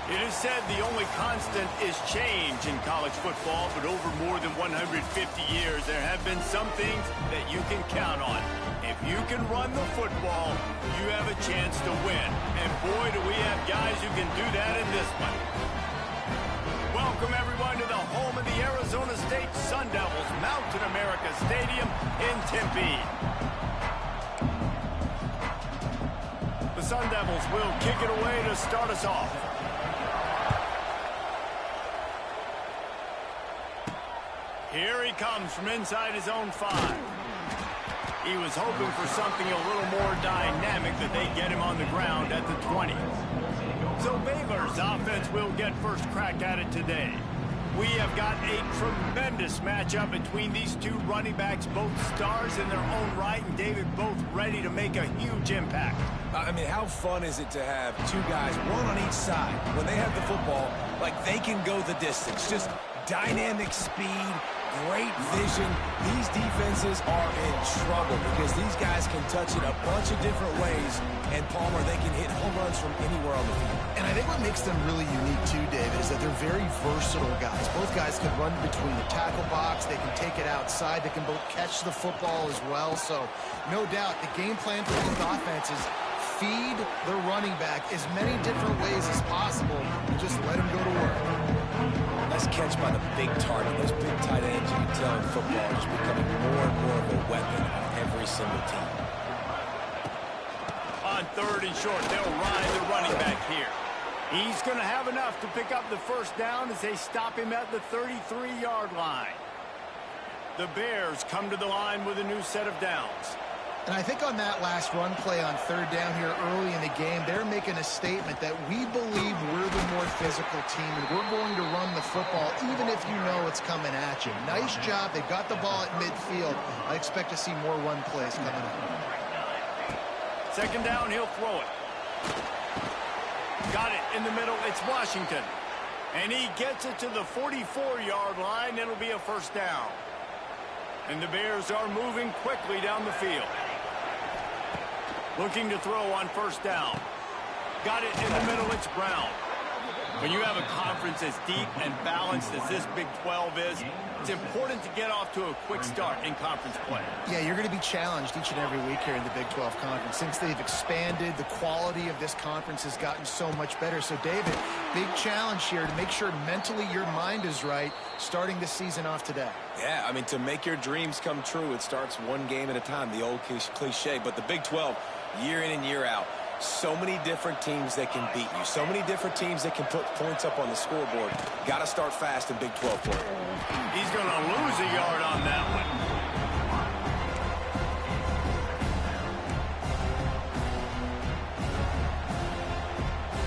It is said the only constant is change in college football, but over more than 150 years, there have been some things that you can count on. If you can run the football, you have a chance to win. And boy, do we have guys who can do that in this one. Welcome, everyone, to the home of the Arizona State Sun Devils, Mountain America Stadium in Tempe. The Sun Devils will kick it away to start us off. Here he comes from inside his own 5. He was hoping for something a little more dynamic that they get him on the ground at the 20. So Baylor's offense will get first crack at it today. We have got a tremendous matchup between these two running backs, both stars in their own right, and David, both ready to make a huge impact. I mean, how fun is it to have two guys, one on each side, when they have the football, like they can go the distance. Just dynamic speed, great vision. These defenses are in trouble because these guys can touch it a bunch of different ways, and Palmer, they can hit home runs from anywhere on the field. And I think what makes them really unique too, David, is that they're very versatile guys. Both guys can run between the tackle box. They can take it outside. They can both catch the football as well. So no doubt the game plan for both offenses, feed the running back as many different ways as possible and just let him go to work. Nice catch by the big target. Those big tight ends, you can tell in football, are just becoming more and more of a weapon on every single team. On 3rd and short, they'll ride the running back here. He's going to have enough to pick up the first down as they stop him at the 33-yard line. The Bears come to the line with a new set of downs. And I think on that last run play on 3rd down here early in the game, they're making a statement that we believe we're the more physical team and we're going to run the football even if you know it's coming at you. Nice job. They got the ball at midfield. I expect to see more run plays coming up. 2nd down, he'll throw it. Got it in the middle. It's Washington. And he gets it to the 44-yard line. It'll be a first down. And the Bears are moving quickly down the field. Looking to throw on 1st down. Got it in the middle. It's Brown. When you have a conference as deep and balanced as this Big 12 is, it's important to get off to a quick start in conference play. Yeah, you're going to be challenged each and every week here in the Big 12 Conference. Since they've expanded, the quality of this conference has gotten so much better. So, David, big challenge here to make sure mentally your mind is right starting the season off today. Yeah, I mean, to make your dreams come true, it starts one game at a time, the old cliche. But the Big 12, year in and year out, so many different teams that can beat you. So many different teams that can put points up on the scoreboard. Got to start fast in Big 12 play. He's going to lose a yard on that one.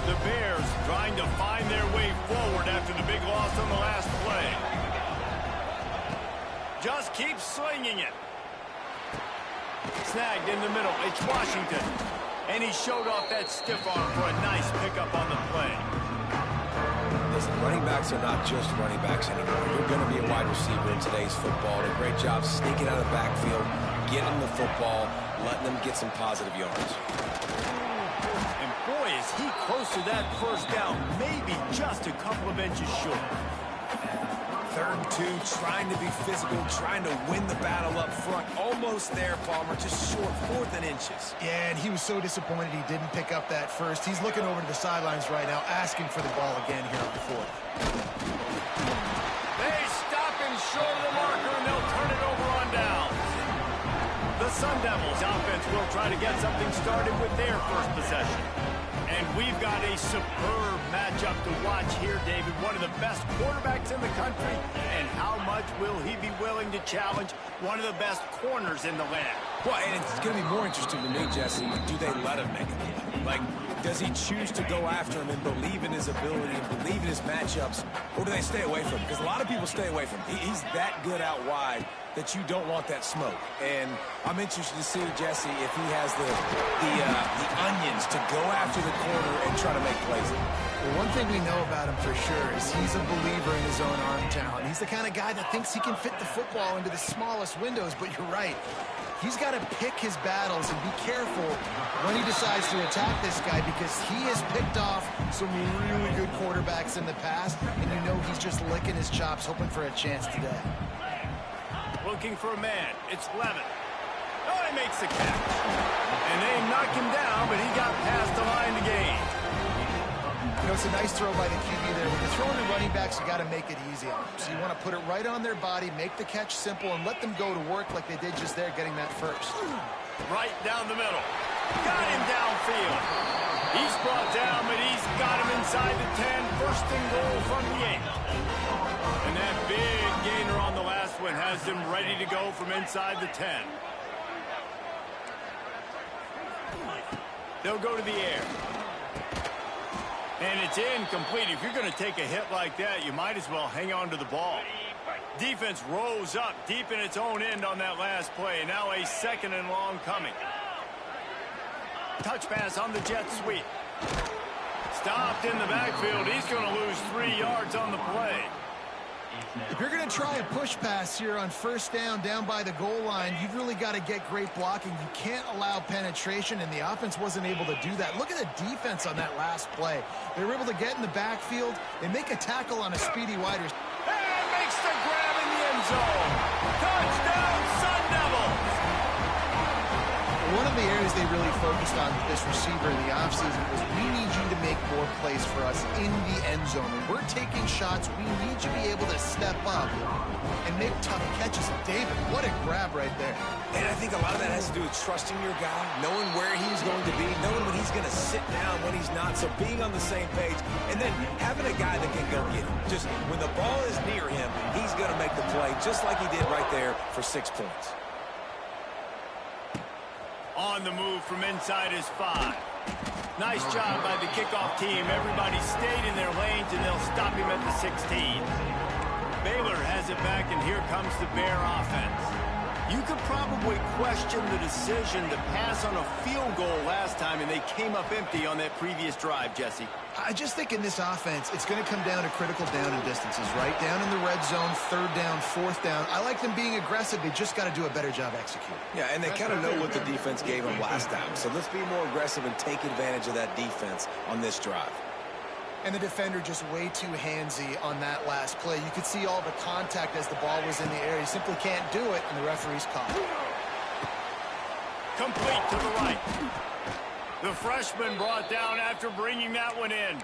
The Bears trying to find their way forward after the big loss on the last play. Just keep slinging it. Snagged in the middle. It's Washington. And he showed off that stiff arm for a nice pickup on the play. Listen, running backs are not just running backs anymore. You're going to be a wide receiver in today's football. Did a great job sneaking out of the backfield, getting the football, letting them get some positive yards. And boy, is he close to that first down, maybe just a couple of inches short. 3rd and 2, trying to be physical, trying to win the battle up front. Almost there, Palmer, just short, 4th and inches. Yeah, and he was so disappointed he didn't pick up that first. He's looking over to the sidelines right now, asking for the ball again here on 4th. They stop him short of the marker, and they'll turn it over on downs. The Sun Devils offense will try to get something started with their first possession. And we've got a superb matchup to watch here, David. One of the best quarterbacks in the country. And how much will he be willing to challenge one of the best corners in the land? Well, and it's going to be more interesting to me, Jesse, do they let him make it? Like, does he choose to go after him and believe in his ability and believe in his matchups, or do they stay away from him? Because a lot of people stay away from him. He's that good out wide that you don't want that smoke. And I'm interested to see, Jesse, if he has the onions to go after the corner and try to make plays. Well, one thing we know about him for sure is he's a believer in his own arm talent. He's the kind of guy that thinks he can fit the football into the smallest windows, but you're right. he's got to pick his battles and be careful when he decides to attack this guy, because he has picked off some really good quarterbacks in the past, and you know he's just licking his chops, hoping for a chance today. Looking for a man. It's Levin. Oh, he makes the catch. And they knock him down, but he got past the line to gain. You know, it's a nice throw by the QB there. When you're throwing the running backs, you got to make it easy on them. So you want to put it right on their body, make the catch simple, and let them go to work like they did just there, getting that first. Right down the middle. Got him downfield. He's brought down, but he's got him inside the 10. First and goal from the 8. And that big gainer on the last one has him ready to go from inside the 10. They'll go to the air. And it's incomplete. If you're going to take a hit like that, you might as well hang on to the ball. Defense rose up deep in its own end on that last play. Now a second and long coming. Touch pass on the jet sweep. Stopped in the backfield. He's going to lose 3 yards on the play. If you're going to try a push pass here on first down by the goal line, you've really got to get great blocking. You can't allow penetration, and the offense wasn't able to do that. Look at the defense on that last play. They were able to get in the backfield. They make a tackle on a speedy wide receiver. And makes the grab in the end zone. Touchdown, Sun Devils! One of the areas they really focused on with this receiver in the offseason was, we need you to make more plays for us in the end zone. When we're taking shots, we need you to be able to step up and make tough catches. David, what a grab right there. And I think a lot of that has to do with trusting your guy, knowing where he's going to be, knowing when he's going to sit down, when he's not. So being on the same page, and then having a guy that can go get him. Just when the ball is near him, he's going to make the play, just like he did right there for 6 points. On the move from inside his 5. Nice job by the kickoff team. Everybody stayed in their lanes, and they'll stop him at the 16. Baylor has it back, and here comes the Bear offense. You could probably question the decision to pass on a field goal last time, and they came up empty on that previous drive, Jesse. I just think in this offense, it's going to come down to critical down and distances, right? Down in the red zone, 3rd down, 4th down. I like them being aggressive. They just got to do a better job executing. Yeah, and they kind of know what the defense gave them last time. So let's be more aggressive and take advantage of that defense on this drive. And the defender just way too handsy on that last play. You could see all the contact as the ball was in the air. He simply can't do it, and the referee's caught. Complete to the right. The freshman brought down after bringing that one in.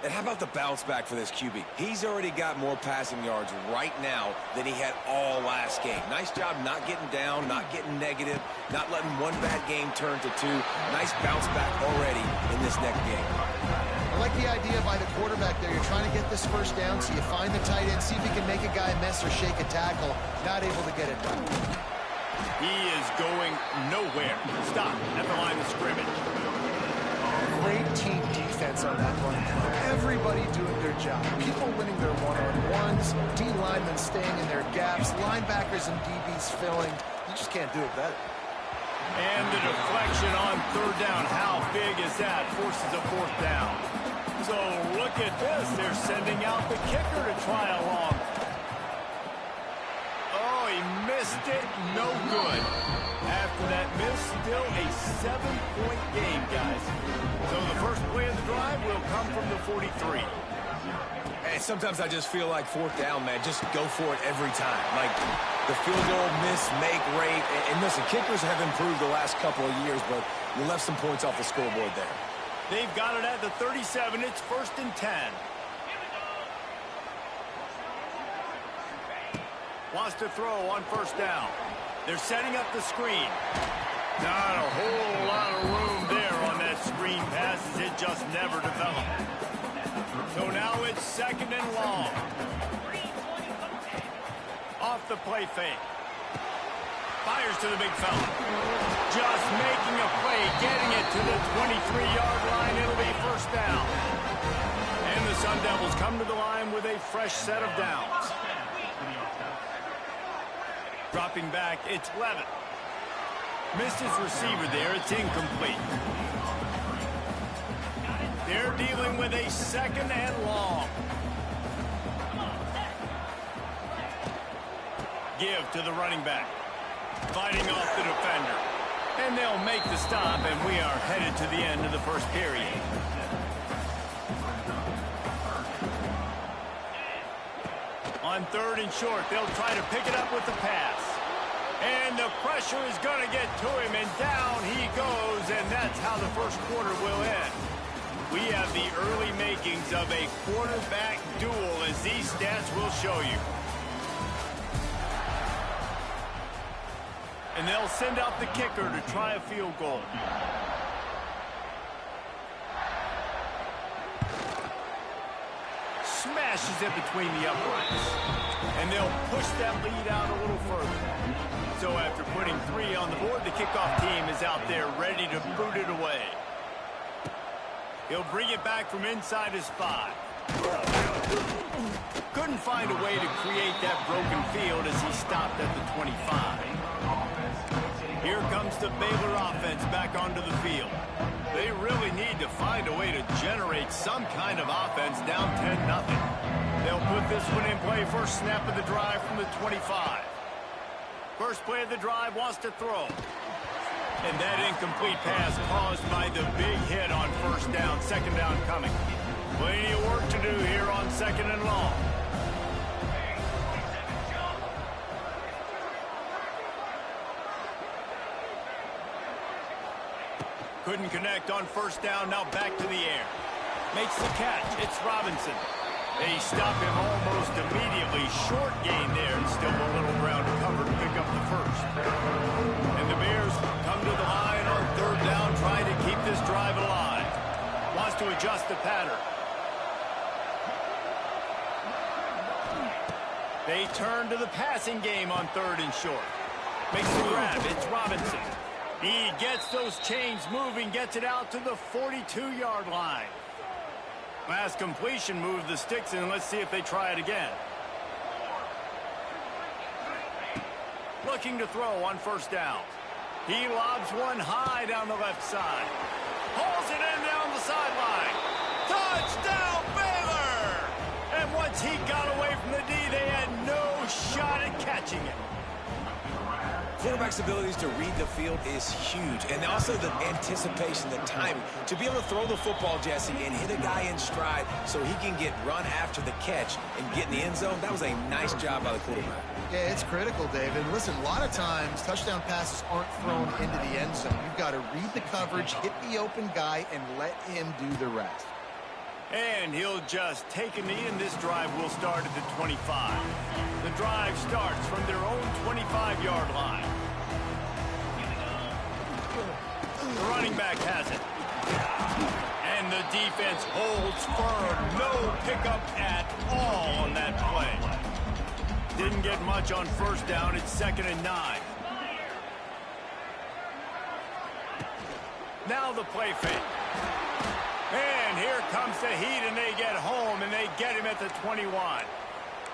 And how about the bounce back for this QB? He's already got more passing yards right now than he had all last game. Nice job not getting down, not getting negative, not letting one bad game turn to 2. Nice bounce back already in this next game. I like the idea by the quarterback there. You're trying to get this first down, so you find the tight end, see if you can make a guy miss or shake a tackle. Not able to get it done. He is going nowhere. Stop at the line of scrimmage. Great team defense on that one. Everybody doing their job. People winning their one-on-ones, D linemen staying in their gaps, linebackers and DBs filling. You just can't do it better. And the deflection on 3rd down. How big is that? Forces a 4th down. So look at this. They're sending out the kicker to try a long. Oh, he missed it. No good. After that miss, still a 7-point game, guys. So the first play of the drive will come from the 43. And sometimes I just feel like 4th down, man, just go for it every time. Like the field goal miss, make rate. And listen, kickers have improved the last couple of years, but you left some points off the scoreboard there. They've got it at the 37. It's 1st and 10. Wants to throw on 1st down. They're setting up the screen. Not a whole lot of room there on that screen pass, as it just never developed. So now it's 2nd and long. Off the play fake. Fires to the big fella. Just making a play, getting it to the 23-yard line. It'll be 1st down. And the Sun Devils come to the line with a fresh set of downs. Dropping back, it's Levin. Missed his receiver there. It's incomplete. They're dealing with a 2nd and long. Give to the running back. Fighting off the defender. And they'll make the stop, and we are headed to the end of the first period. On 3rd and short, they'll try to pick it up with the pass. And the pressure is going to get to him, and down he goes, and that's how the first quarter will end. We have the early makings of a quarterback duel, as these stats will show you. And they'll send out the kicker to try a field goal. Smashes it between the uprights. And they'll push that lead out a little further. So after putting 3 on the board, the kickoff team is out there ready to boot it away. He'll bring it back from inside his 5. Couldn't find a way to create that broken field as he stopped at the 25. Here comes the Baylor offense back onto the field. They really need to find a way to generate some kind of offense down 10-0. They'll put this one in play first snap of the drive from the 25. First play of the drive, wants to throw. And that incomplete pass caused by the big hit on first down, second down coming. Plenty of work to do here on 2nd and long. Couldn't connect on first down, now back to the air. Makes the catch, it's Robinson. They stop him almost immediately. Short gain there, and still a little ground to cover to pick up the first. And the Bears come to the line on 3rd down, trying to keep this drive alive. Wants to adjust the pattern. They turn to the passing game on 3rd and short. Makes the grab, it's Robinson. He gets those chains moving, gets it out to the 42-yard line. Last completion moved the sticks in. Let's see if they try it again. Looking to throw on first down. He lobs one high down the left side. Hauls it in down the sideline. Touchdown, Baylor! And once he got away from the D, they had no shot at catching it. Quarterback's abilities to read the field is huge, and also the anticipation, the timing. To be able to throw the football, Jesse, and hit a guy in stride so he can get run after the catch and get in the end zone, that was a nice job by the quarterback. Yeah, it's critical, David. Listen, a lot of times touchdown passes aren't thrown into the end zone. You've got to read the coverage, hit the open guy, and let him do the rest. And he'll just take a knee, and this drive will start at the 25. The drive starts from their own 25-yard line. The running back has it. And the defense holds firm. No pickup at all on that play. Didn't get much on first down. It's 2nd and 9. Now the play fake. And here comes the heat, and they get home, and they get him at the 21.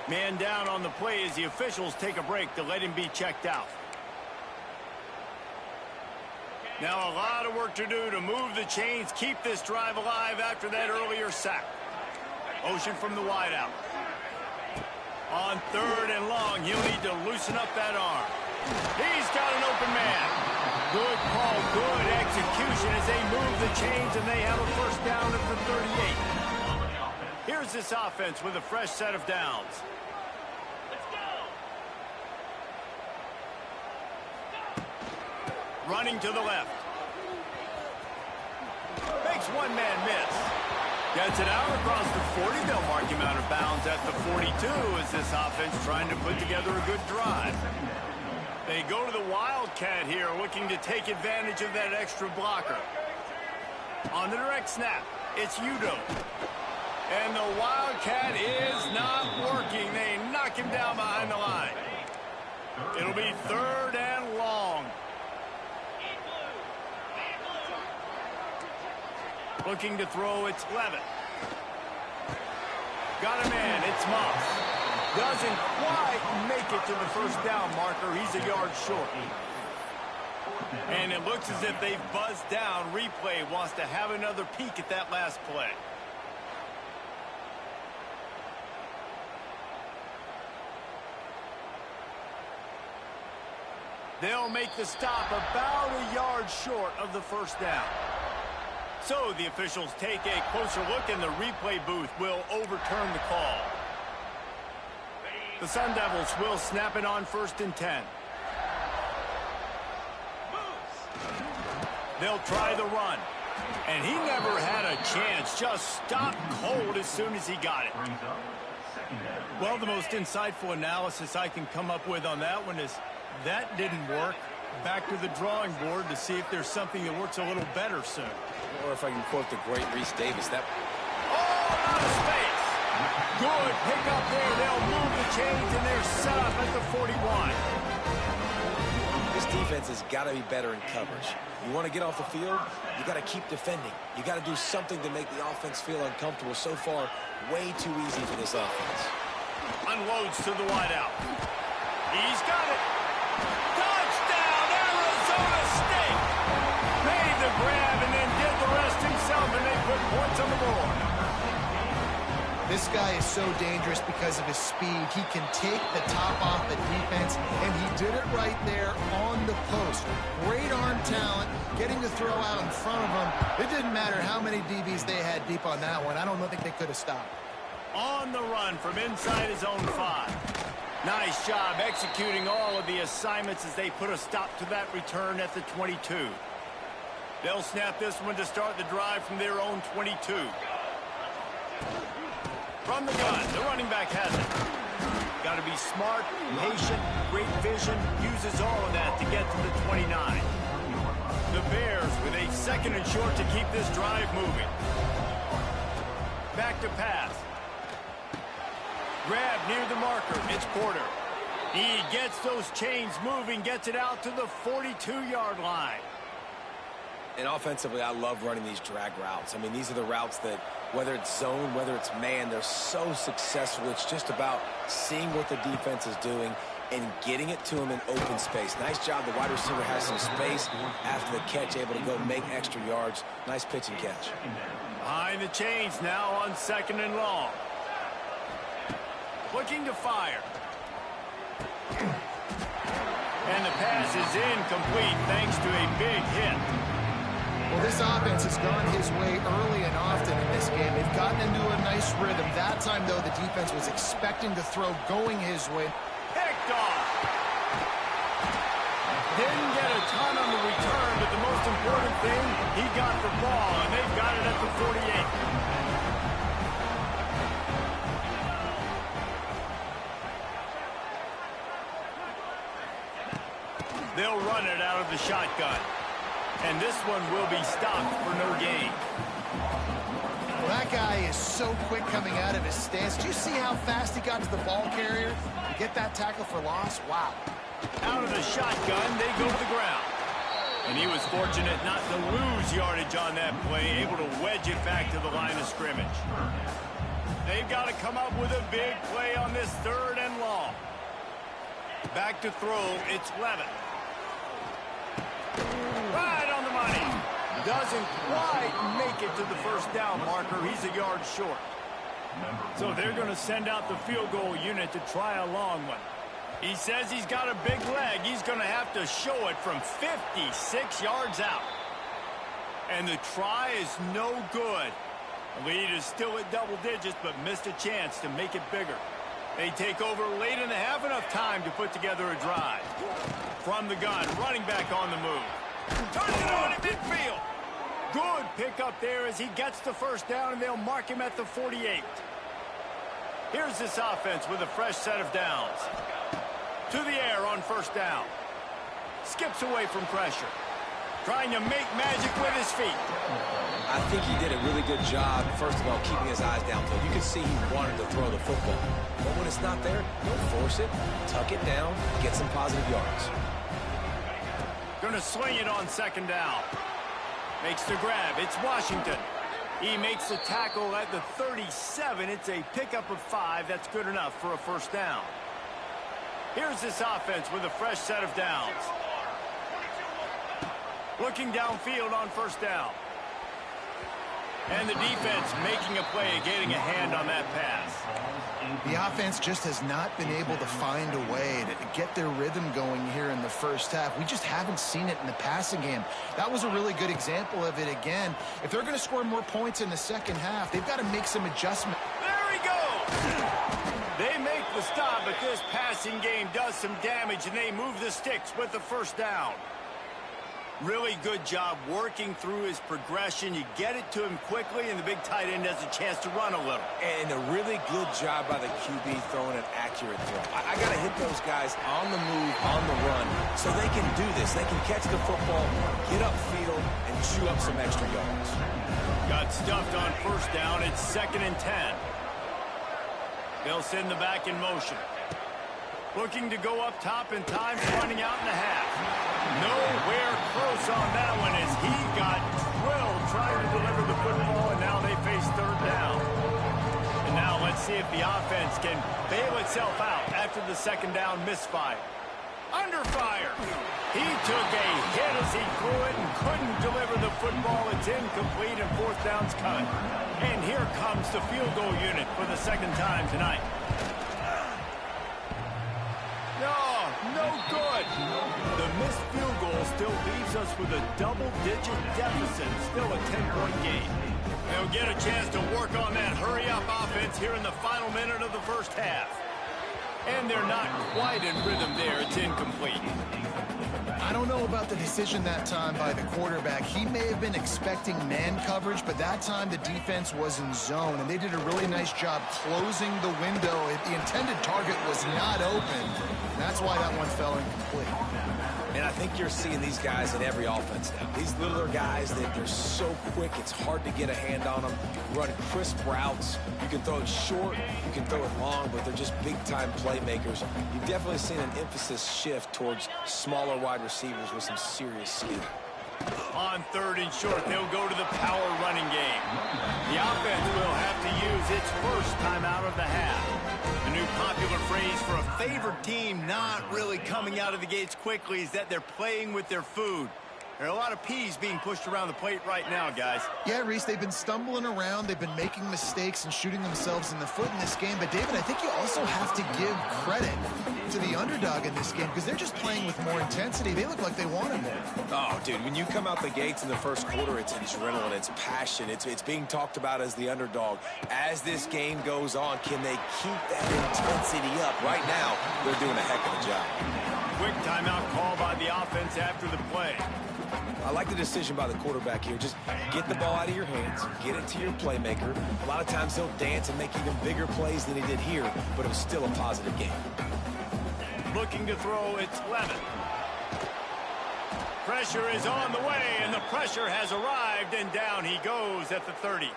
Man down on the play as the officials take a break to let him be checked out. Now a lot of work to do to move the chains, keep this drive alive after that earlier sack. Motion from the wideout. On 3rd and long, he'll need to loosen up that arm. He's got an open man. Good call, good execution as they move the chains, and they have a first down at the 38. Here's this offense with a fresh set of downs. Running to the left. Makes one man miss. Gets it out across the 40. They'll mark him out of bounds at the 42 as this offense trying to put together a good drive. They go to the Wildcat here, looking to take advantage of that extra blocker. On the direct snap, it's Udo. And the Wildcat is not working. They knock him down behind the line. It'll be 3rd and long. Looking to throw, it's Levitt. Got a man, it's Moss. Doesn't quite make it to the first down marker. He's a yard short. And it looks as if they've buzzed down. Replay wants to have another peek at that last play. They'll make the stop about a yard short of the first down. So the officials take a closer look, and the replay booth will overturn the call. The Sun Devils will snap it on 1st and 10. They'll try the run. And he never had a chance. Just stopped cold as soon as he got it. Well, the most insightful analysis I can come up with on that one is that didn't work. Back to the drawing board to see if there's something that works a little better soon. Or if I can quote the great Reese Davis, that... Oh, out of space. Good pick up there. They'll move the chains, and they're set up at the 41. This defense has got to be better in coverage. You want to get off the field, you got to keep defending. You got to do something to make the offense feel uncomfortable. So far, way too easy for this offense. Unloads to the wideout. He's got it. Touchdown, Arizona State. Made the grab and then did the rest himself, and they put points on the board. This guy is so dangerous because of his speed. He can take the top off the defense, and he did it right there on the post. Great arm talent, getting the throw out in front of him. It didn't matter how many DBs they had deep on that one. I don't think they could have stopped. On the run from inside his own 5. Nice job executing all of the assignments as they put a stop to that return at the 22. They'll snap this one to start the drive from their own 22. From the gun, the running back has it. Got to be smart, patient, great vision, uses all of that to get to the 29. The Bears with a 2nd and short to keep this drive moving. Back to pass. Grab near the marker. It's Porter. He gets those chains moving, gets it out to the 42-yard line. And offensively, I love running these drag routes. I mean, these are the routes that, whether it's zone, whether it's man, they're so successful. It's just about seeing what the defense is doing and getting it to him in open space. Nice job. The wide receiver has some space after the catch, able to go make extra yards. Nice pitch and catch. Behind the chains now on 2nd and long. Looking to fire. And the pass is incomplete thanks to a big hit. Well, this offense has gone his way early and often in this game. They've gotten into a nice rhythm. That time, though, the defense was expecting the throw going his way. Picked off. Didn't get a ton on the return, but the most important thing, he got the ball, and they've got it at the 48. They'll run it out of the shotgun. And this one will be stopped for no gain. Well, that guy is so quick coming out of his stance. Do you see how fast he got to the ball carrier to get that tackle for loss? Wow. Out of the shotgun, they go to the ground. And he was fortunate not to lose yardage on that play, able to wedge it back to the line of scrimmage. They've got to come up with a big play on this 3rd and long. Back to throw, it's Levitt. Right on the money. Doesn't quite make it to the first down marker. He's a yard short. So they're going to send out the field goal unit to try a long one. He says he's got a big leg. He's going to have to show it from 56 yards out. And the try is no good. The lead is still at double digits, but missed a chance to make it bigger. They take over late in the half, enough time to put together a drive. From the gun, running back on the move. Turns it on at midfield. Good pickup there as he gets the first down, and they'll mark him at the 48. Here's this offense with a fresh set of downs. To the air on first down. Skips away from pressure. Trying to make magic with his feet. I think he did a really good job, first of all, keeping his eyes downfield. You can see he wanted to throw the football. But when it's not there, don't force it. Tuck it down. Get some positive yards. Going to swing it on 2nd down. Makes the grab. It's Washington. He makes the tackle at the 37. It's a pickup of 5. That's good enough for a first down. Here's this offense with a fresh set of downs. Looking downfield on first down. And the defense making a play, getting a hand on that pass. The offense just has not been able to find a way to get their rhythm going here in the first half. We just haven't seen it in the passing game. That was a really good example of it again. If they're going to score more points in the second half, they've got to make some adjustments. There he goes! They make the stop, but this passing game does some damage, and they move the sticks with the first down. Really good job working through his progression. You get it to him quickly, and the big tight end has a chance to run a little. And a really good job by the QB throwing an accurate throw. I got to hit those guys on the move, on the run, so they can do this. They can catch the football, get upfield, and chew up some extra yards. Got stuffed on first down. It's 2nd and 10. They'll send the back in motion. Looking to go up top, and time's running out in the half. Nowhere close on that one as he got drilled trying to deliver the football, and now they face 3rd down. And now let's see if the offense can bail itself out after the 2nd down misfire. Under fire. He took a hit as he threw it and couldn't deliver the football. It's incomplete, and 4th down's cut. And here comes the field goal unit for the 2nd time tonight. No good. The missed field goal still leaves us with a double-digit deficit, still a 10-point game. They'll get a chance to work on that hurry-up offense here in the final minute of the first half. And they're not quite in rhythm there. It's incomplete. I don't know about the decision that time by the quarterback. He may have been expecting man coverage, but that time the defense was in zone, and they did a really nice job closing the window. The intended target was not open. That's why that one fell incomplete. And I think you're seeing these guys in every offense now. These littler guys, they're so quick, it's hard to get a hand on them. Run crisp routes. You can throw it short, you can throw it long, but they're just big-time playmakers. You've definitely seen an emphasis shift towards smaller wide receivers with some serious skill. On 3rd and short, they'll go to the power running game. The offense will have to use its first timeout of the half. A new popular phrase for a favored team not really coming out of the gates quickly is that they're playing with their food. There are a lot of peas being pushed around the plate right now, guys. Yeah, Reese, they've been stumbling around. They've been making mistakes and shooting themselves in the foot in this game. But, David, I think you also have to give credit to the underdog in this game because they're just playing with more intensity. They look like they want it more. Oh, dude, when you come out the gates in the first quarter, it's adrenaline, it's passion. It's being talked about as the underdog. As this game goes on, can they keep that intensity up? Right now, they're doing a heck of a job. Quick timeout call by the offense after the play. I like the decision by the quarterback here. Just get the ball out of your hands, get it to your playmaker. A lot of times he'll dance and make even bigger plays than he did here, but it was still a positive game. Looking to throw, it's Levin. Pressure is on the way, and the pressure has arrived, and down he goes at the 30.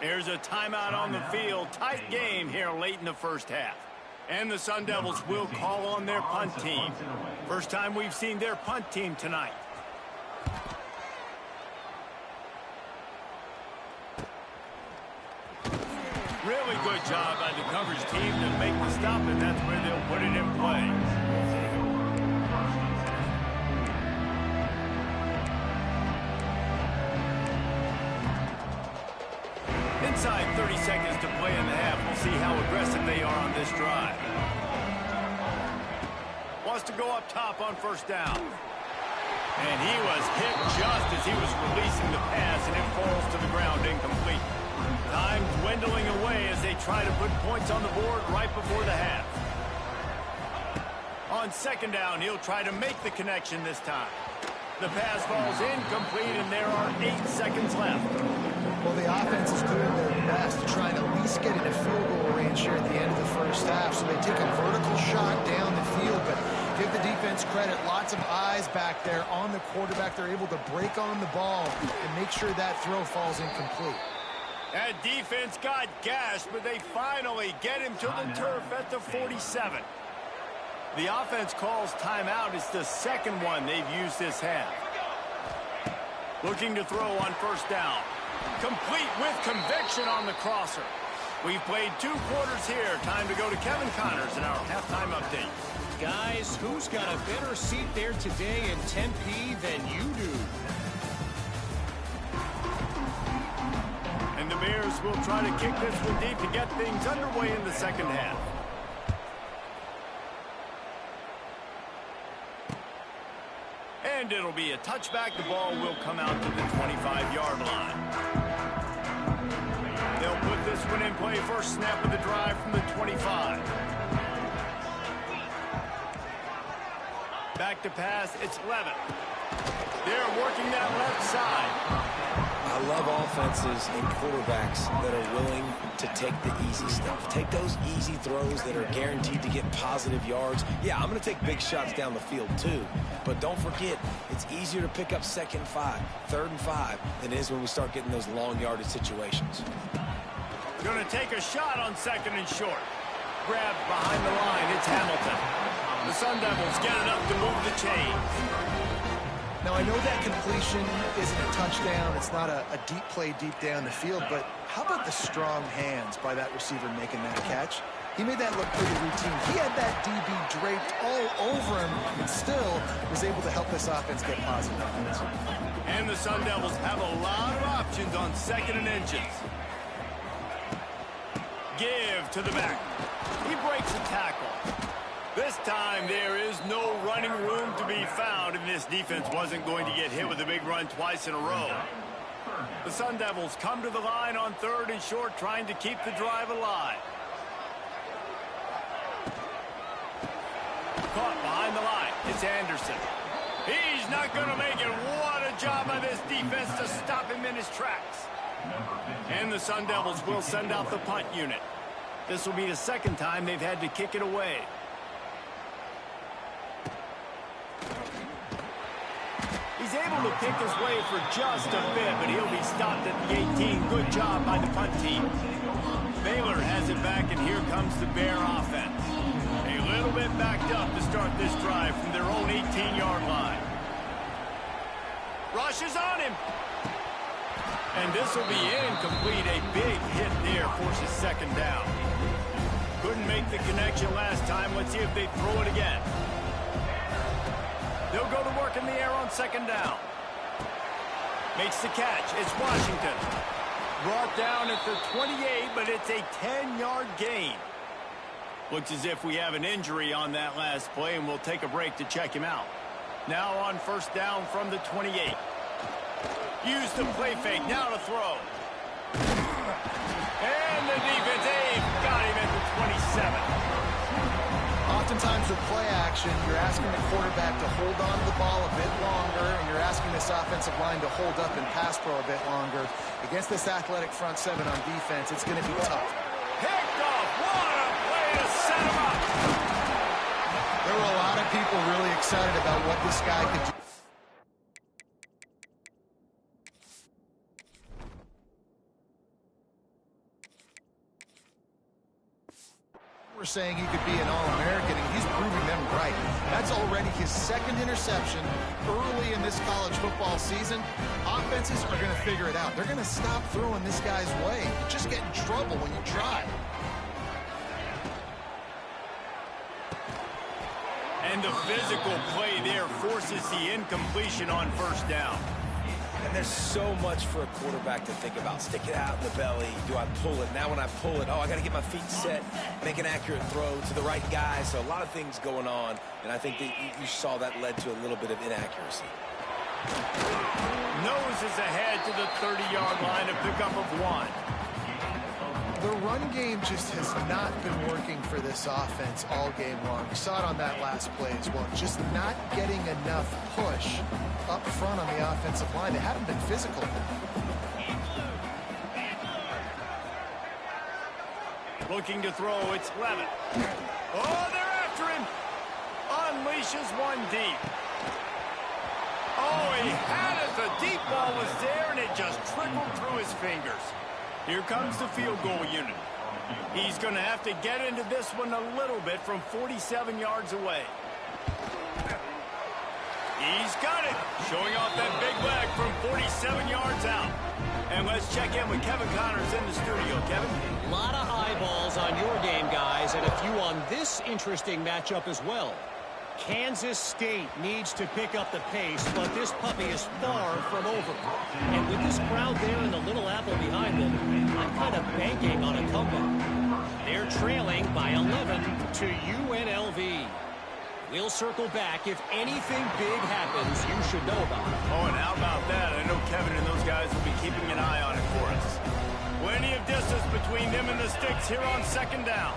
There's a timeout on the field. Tight game here late in the first half. And the Sun Devils will call on their punt team. First time we've seen their punt team tonight. Really good job by the coverage team to make the stop, and that's where they'll put it in play. Inside 30 seconds to play in the half. We'll see how aggressive they are on this drive. Wants to go up top on first down. And he was hit just as he was releasing the pass, and it falls to the ground incomplete. Time dwindling away as they try to put points on the board right before the half. On second down, he'll try to make the connection this time. The pass falls incomplete, and there are 8 seconds left. Well, the offense is doing their best to try and at least get into field goal range here at the end of the first half. So they take a vertical shot down the field, but give the defense credit. Lots of eyes back there on the quarterback. They're able to break on the ball and make sure that throw falls incomplete. That defense got gashed, but they finally get him to the turf at the 47. The offense calls timeout. It's the second one they've used this half. Looking to throw on first down. Complete with conviction on the crosser. We've played 2 quarters here. Time to go to Kevin Connors in our halftime update. Guys, who's got a better seat there today in Tempe than you do? And the Bears will try to kick this one deep to get things underway in the second half. And it'll be a touchback. The ball will come out to the 25-yard line. They'll put this one in play. First snap of the drive from the 25. Back to pass. It's Levitt. They're working that left side. I love offenses and quarterbacks that are willing to take the easy stuff. Take those easy throws that are guaranteed to get positive yards. Yeah, I'm going to take big shots down the field too. But don't forget, it's easier to pick up 2nd and 5, 3rd and 5 than it is when we start getting those long yardage situations. Going to take a shot on 2nd and short. Grab behind the line. It's Hamilton. The Sun Devils get it up to move the chains. Now, I know that completion isn't a touchdown. It's not a deep play deep down the field, but how about the strong hands by that receiver making that catch? He made that look pretty routine. He had that DB draped all over him and still was able to help this offense get positive offense. And the Sun Devils have a lot of options on 2nd and inches. Give to the back. He breaks a tackle. This time there is no running room to be found, and this defense wasn't going to get hit with a big run twice in a row. The Sun Devils come to the line on 3rd and short, trying to keep the drive alive. Caught behind the line. It's Anderson. He's not going to make it. What a job by this defense to stop him in his tracks. And the Sun Devils will send out the punt unit. This will be the 2nd time they've had to kick it away. He's able to pick his way for just a bit, but he'll be stopped at the 18. Good job by the punt team. Baylor has it back, and here comes the Bear offense. A little bit backed up to start this drive from their own 18-yard line. Rush is on him. And this will be incomplete. A big hit there forces 2nd down. Couldn't make the connection last time. Let's see if they throw it again. They'll go to work in the air on 2nd down. Makes the catch. It's Washington. Brought down at the 28, but it's a 10-yard gain. Looks as if we have an injury on that last play, and we'll take a break to check him out. Now on 1st down from the 28. Use the play fake. Now to throw. And the defense got him at the 27. Oftentimes with play action, you're asking the quarterback to hold on to the ball a bit longer, and you're asking this offensive line to hold up and pass pro a bit longer. Against this athletic front 7 on defense, it's going to be tough. Picked off. What a play to set him up. There were a lot of people really excited about what this guy could do. We're saying he could be an All-American, and he's proving them right. That's already his 2nd interception early in this college football season. Offenses are going to figure it out. They're going to stop throwing this guy's way. You just get in trouble when you try. And the physical play there forces the incompletion on 1st down. And there's so much for a quarterback to think about. Stick it out in the belly. Do I pull it? Now when I pull it, I got to get my feet set, make an accurate throw to the right guy. So a lot of things going on, and I think that you saw that led to a little bit of inaccuracy. Noses ahead to the 30-yard line, a pickup of 1. The run game just has not been working for this offense all game long. We saw it on that last play as well. Just not getting enough push up front on the offensive line. They haven't been physical. Looking to throw, it's Levitt. Oh, they're after him. Unleashes one deep. Oh, he had it. The deep ball was there, and it just trickled through his fingers. Here comes the field goal unit. He's going to have to get into this one a little bit from 47 yards away. He's got it. Showing off that big leg from 47 yards out. And let's check in with Kevin Connors in the studio. Kevin? A lot of eyeballs on your game, guys, and a few on this interesting matchup as well. Kansas State needs to pick up the pace, but this puppy is far from over. And with this crowd there and the Little Apple behind them, I'm kind of banking on a comeback. They're trailing by 11 to UNLV. We'll circle back if anything big happens you should know about. Oh, and how about that? I know Kevin and those guys will be keeping an eye on it for us. Plenty of distance between them and the sticks here on second down.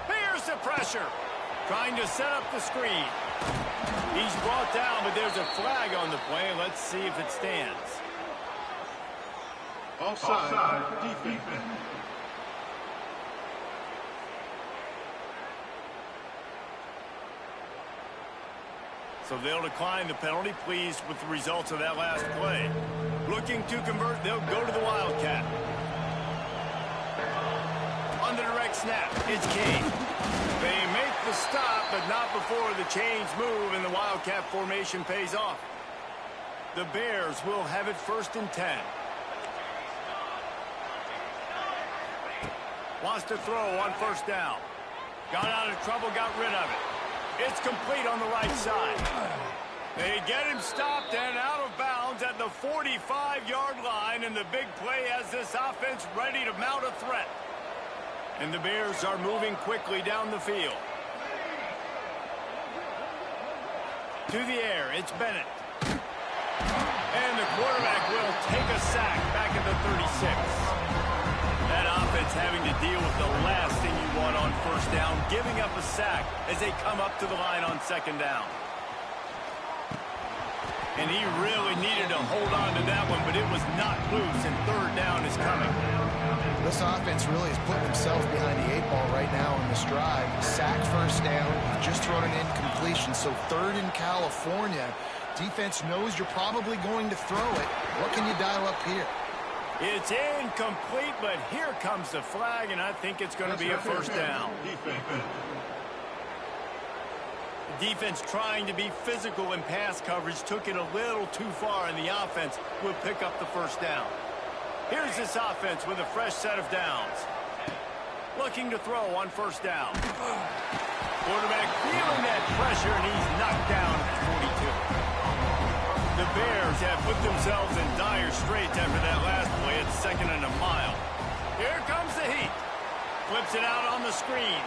Here's the pressure. Trying to set up the screen. He's brought down, but there's a flag on the play. Let's see if it stands. Offside, defense. So they'll decline the penalty, pleased with the results of that last play. Looking to convert, they'll go to the Wildcat. On the direct snap, it's King. They make the stop, but not before the chains move and the Wildcat formation pays off. The Bears will have it 1st and 10. Wants to throw on 1st down. Got out of trouble, got rid of it. It's complete on the right side. They get him stopped and out of bounds at the 45-yard line, and the big play has this offense ready to mount a threat. And the Bears are moving quickly down the field. To the air, it's Bennett. And the quarterback will take a sack back at the 36. That offense having to deal with the last thing you want on 1st down, giving up a sack as they come up to the line on 2nd down. And he really needed to hold on to that one, but it was not loose, and 3rd down is coming. This offense really is putting themselves behind the 8 ball right now on this drive. Sack 1st down. You've just thrown an incompletion, so 3rd in California. Defense knows you're probably going to throw it. What can you dial up here? It's incomplete, but here comes the flag, and I think it's going to be a 1st down. Defense trying to be physical in pass coverage took it a little too far, and the offense will pick up the 1st down. Here's this offense with a fresh set of downs. Looking to throw on 1st down. Quarterback feeling that pressure, and he's knocked down at the 42. The Bears have put themselves in dire straits after that last play at 2nd and a mile. Here comes the heat. Flips it out on the screen.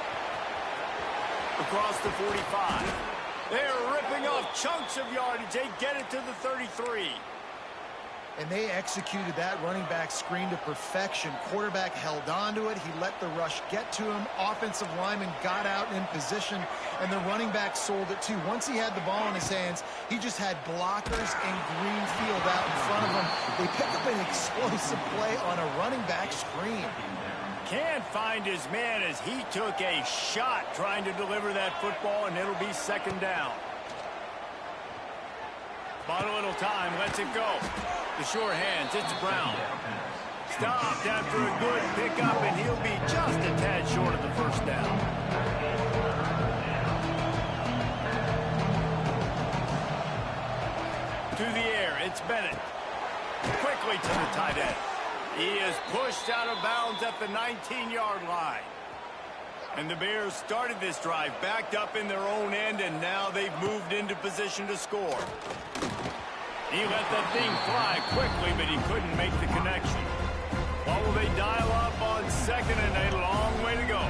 Across the 45. They're ripping off chunks of yardage. They get it to the 33. And they executed that running back screen to perfection. Quarterback held on to it. He let the rush get to him. Offensive lineman got out in position, and the running back sold it too. Once he had the ball in his hands, he just had blockers and green field out in front of him. They picked up an explosive play on a running back screen. Can't find his man as he took a shot trying to deliver that football, and it'll be 2nd down. Bought a little time, lets it go. The sure hands, it's Brown. Stopped after a good pickup, and he'll be just a tad short of the 1st down. To the air, it's Bennett. Quickly to the tight end. He is pushed out of bounds at the 19-yard line. And the Bears started this drive backed up in their own end, and now they've moved into position to score. He let that thing fly quickly, but he couldn't make the connection. What will they dial up on 2nd and a long way to go?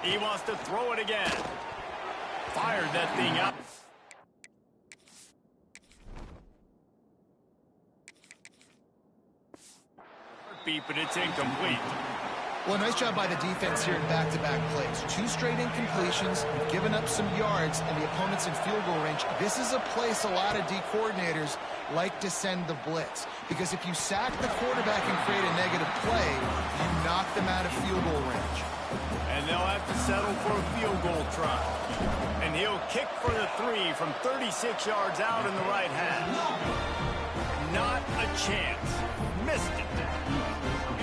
He wants to throw it again. Fired that thing out. But it's incomplete. Well, nice job by the defense here in back-to-back plays. 2 straight incompletions, given up some yards, and the opponent's in field goal range. This is a place a lot of D coordinators like to send the blitz, because if you sack the quarterback and create a negative play, you knock them out of field goal range. And they'll have to settle for a field goal try. And he'll kick for the 3 from 36 yards out in the right hash. Not a chance. Missed it.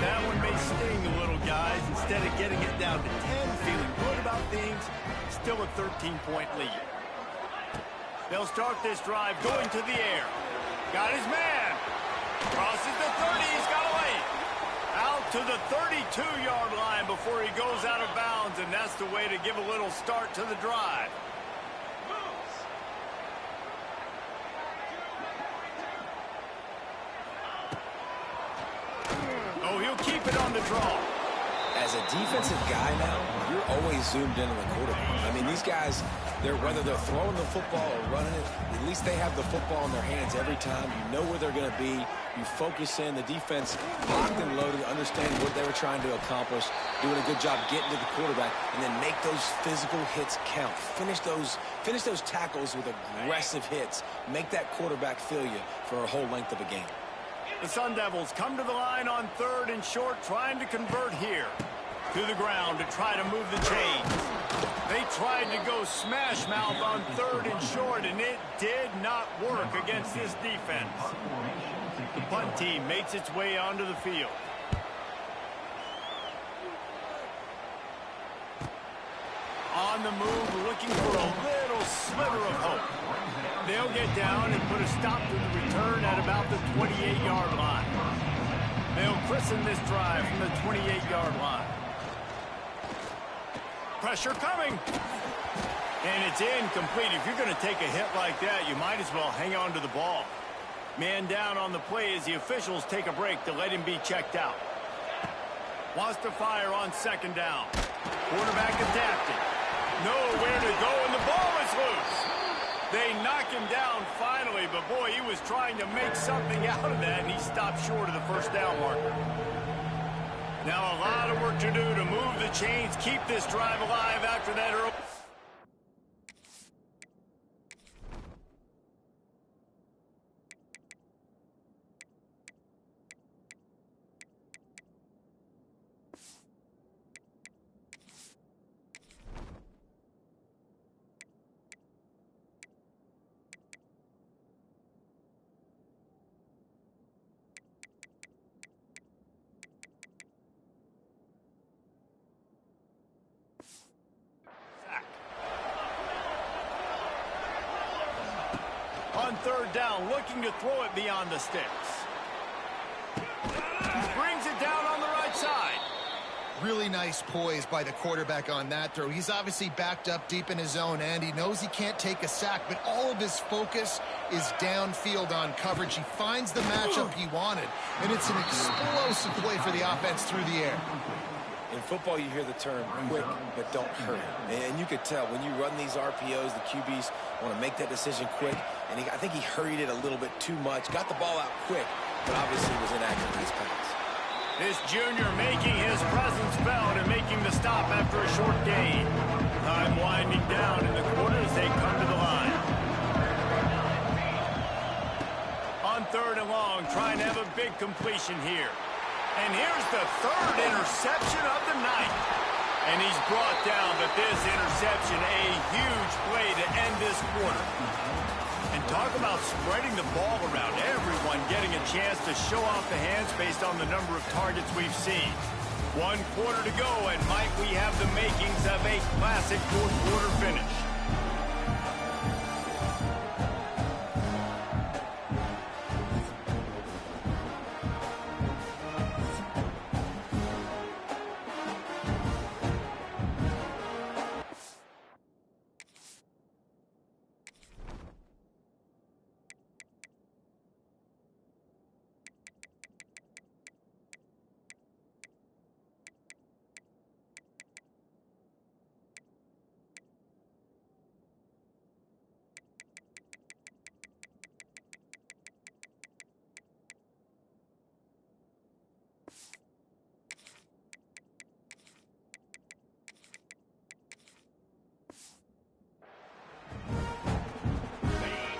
That one may sting a little, guys. Instead of getting it down to 10, feeling good about things, still a 13-point lead. They'll start this drive going to the air. Got his man. Crosses the 30. He's got away. Out to the 32-yard line before he goes out of bounds, and that's the way to give a little start to the drive. Oh, he'll keep it on the draw. As a defensive guy now, you're always zoomed in on the quarterback. I mean, these guys, whether they're throwing the football or running it, at least they have the football in their hands every time. You know where they're going to be. You focus in. The defense locked and loaded, understand what they were trying to accomplish, doing a good job getting to the quarterback, and then make those physical hits count. Finish those tackles with aggressive hits. Make that quarterback feel you for a whole length of a game. The Sun Devils come to the line on 3rd and short, trying to convert here. To the ground to try to move the chains. They tried to go smash mouth on 3rd and short, and it did not work against this defense. The punt team makes its way onto the field. On the move, looking for a little sliver of hope. They'll get down and put a stop to the return at about the 28-yard line. They'll christen this drive from the 28-yard line. Pressure coming. And it's incomplete. If you're going to take a hit like that, you might as well hang on to the ball. Man down on the play as the officials take a break to let him be checked out. Wants to fire on 2nd down. Quarterback adapted. Nowhere to go, and the ball is loose. They knock him down finally, but boy, he was trying to make something out of that, and he stopped short of the 1st down marker. Now a lot of work to do to move the chains, keep this drive alive after that early. On 3rd down, looking to throw it beyond the sticks. Brings it down on the right side. Really nice poise by the quarterback on that throw. He's obviously backed up deep in his own end. He knows he can't take a sack, but all of his focus is downfield on coverage. He finds the matchup he wanted, and it's an explosive play for the offense through the air. In football, you hear the term quick, but don't hurry. And you could tell when you run these RPOs, the QBs want to make that decision quick. And I think he hurried it a little bit too much. Got the ball out quick, but obviously was inaccurate in his pass. This junior making his presence felt and making the stop after a short gain. Time winding down in the quarter as they come to the line. On 3rd and long, trying to have a big completion here. And here's the 3rd interception of the night. And he's brought down, but this interception, a huge play to end this quarter. And talk about spreading the ball around. Everyone getting a chance to show off the hands based on the number of targets we've seen. 1 quarter to go, and might we have the makings of a classic 4th quarter finish.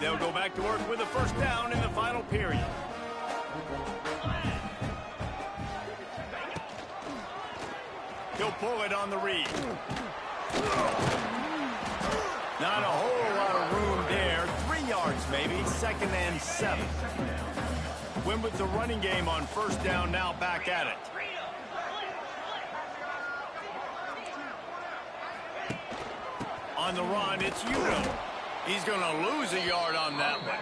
They'll go back to work with a 1st down in the final period. He'll pull it on the read. Not a whole lot of room there. 3 yards maybe, 2nd and 7. Win with the running game on 1st down, now back at it. On the run, it's Udo. He's going to lose a yard on that one.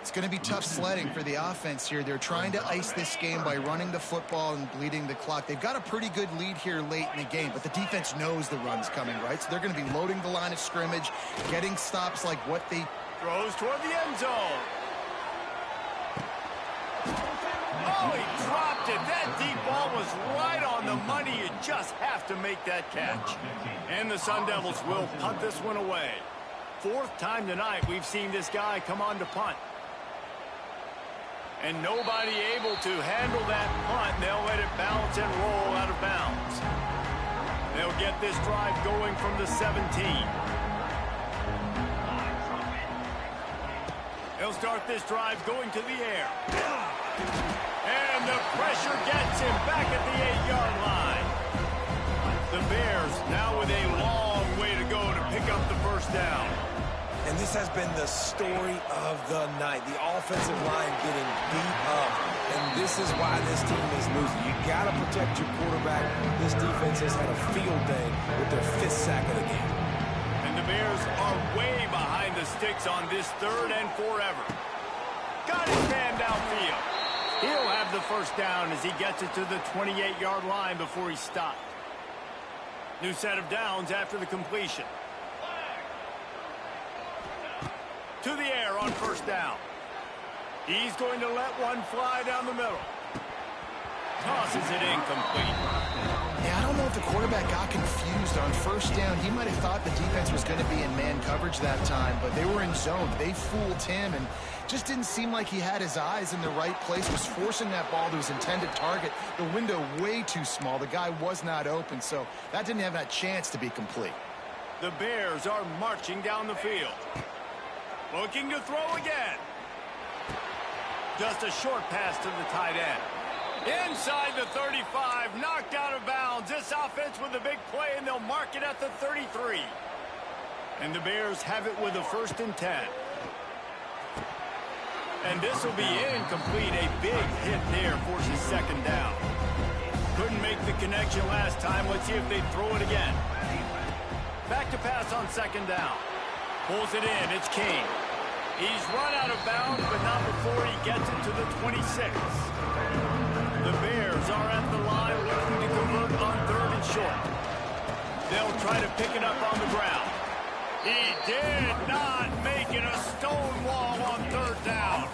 It's going to be tough sledding for the offense here. They're trying to ice this game by running the football and bleeding the clock. They've got a pretty good lead here late in the game, but the defense knows the run's coming, right? So they're going to be loading the line of scrimmage, getting stops like what they... Throws toward the end zone. Oh, he dropped it. That deep ball was right on the money. You just have to make that catch. And the Sun Devils will punt this one away. Fourth time tonight we've seen this guy come on to punt. And nobody able to handle that punt. They'll let it bounce and roll out of bounds. They'll get this drive going from the 17. They'll start this drive going to the air. And the pressure gets him back at the 8-yard line. The Bears now with a long way to go to pick up the first down. And this has been the story of the night. The offensive line getting beat up. And this is why this team is losing. You got to protect your quarterback. This defense has had a field day with their 5th sack of the game. And the Bears are way behind the sticks on this 3rd and forever. Got his man downfield. He'll have the first down as he gets it to the 28-yard line before he stopped. New set of downs after the completion. To the air on first down. He's going to let one fly down the middle. Tosses it incomplete. Yeah, I don't know if the quarterback got confused on first down. He might have thought the defense was going to be in man coverage that time, but they were in zone. They fooled him and just didn't seem like he had his eyes in the right place, was forcing that ball to his intended target. The window way too small. The guy was not open, so that didn't have that chance to be complete. The Bears are marching down the field. Looking to throw again. Just a short pass to the tight end. Inside the 35, knocked out of bounds. This offense with a big play, and they'll mark it at the 33. And the Bears have it with a 1st and 10. And this will be incomplete. A big hit there forces 2nd down. Couldn't make the connection last time. Let's see if they throw it again. Back to pass on 2nd down. Pulls it in. It's King. He's run out of bounds, but not before he gets it to the 26. The Bears are at the line looking to convert on 3rd and short. They'll try to pick it up on the ground. He did not make it a stone wall on 3rd down.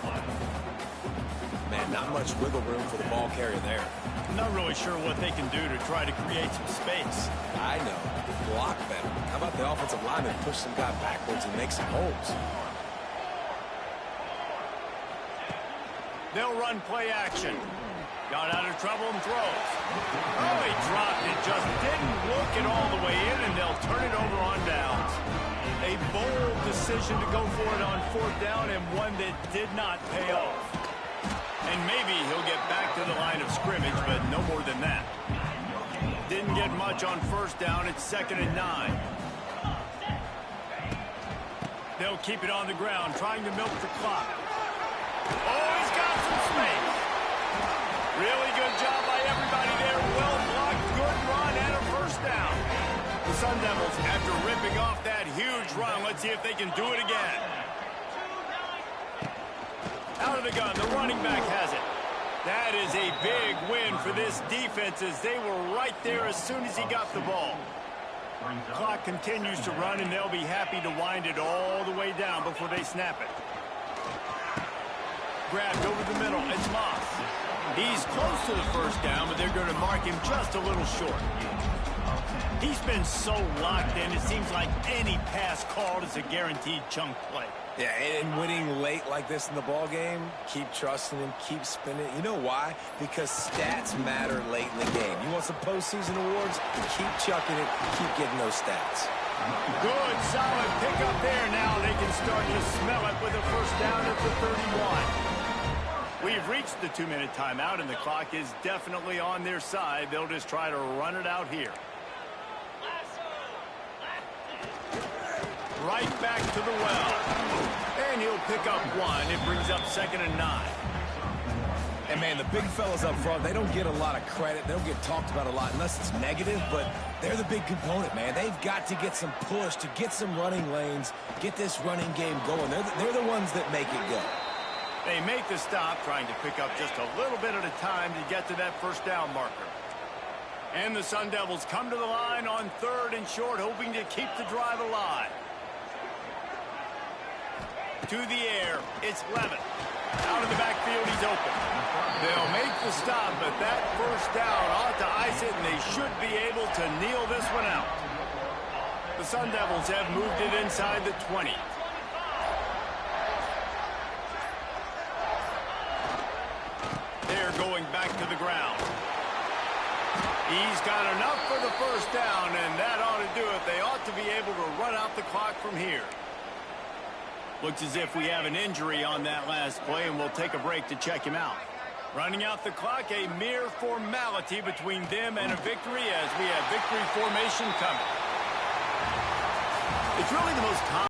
Man, not much wiggle room for the ball carrier there. I'm not really sure what they can do to try to create some space. I know. Block better. How about the offensive lineman push some guy backwards and make some holes? They'll run play action. Got out of trouble and throws. Oh, he dropped it. Just didn't look it all the way in, and they'll turn it over on downs. A bold decision to go for it on 4th down, and one that did not pay off. And maybe he'll get back to the line of scrimmage, but no more than that. Didn't get much on 1st down. It's 2nd and 9. They'll keep it on the ground, trying to milk the clock. Oh, he's got some space. Really good job by everybody there. Well blocked, good run, and a 1st down. The Sun Devils, after ripping off that huge run, let's see if they can do it again. Out of the gun, the running back has it. That is a big win for this defense as they were right there as soon as he got the ball. Clock continues to run, and they'll be happy to wind it all the way down before they snap it. Grabbed over the middle. It's Moss. He's close to the 1st down, but they're going to mark him just a little short. He's been so locked in, it seems like any pass called is a guaranteed chunk play. Yeah, and winning late like this in the ball game, keep trusting him, keep spinning. You know why? Because stats matter late in the game. You want some postseason awards? Keep chucking it, keep getting those stats. Good, solid pickup there. Now they can start to smell it with a 1st down at the 31. We've reached the 2-minute timeout, and the clock is definitely on their side. They'll just try to run it out here. Right back to the well. And he'll pick up 1. It brings up 2nd and 9. And, man, the big fellas up front, they don't get a lot of credit. They don't get talked about a lot unless it's negative, but they're the big component, man. They've got to get some push, to get some running lanes, get this running game going. They're the ones that make it go. They make the stop, trying to pick up just a little bit at a time to get to that first down marker. And the Sun Devils come to the line on 3rd and short, hoping to keep the drive alive. To the air, it's Levin. Out of the backfield, he's open. They'll make the stop, but that first down ought to ice it, and they should be able to kneel this one out. The Sun Devils have moved it inside the 20. They're going back to the ground. He's got enough for the first down, and that ought to do it. They ought to be able to run out the clock from here. Looks as if we have an injury on that last play, and we'll take a break to check him out. Running out the clock, a mere formality between them and a victory as we have victory formation coming. It's really the most common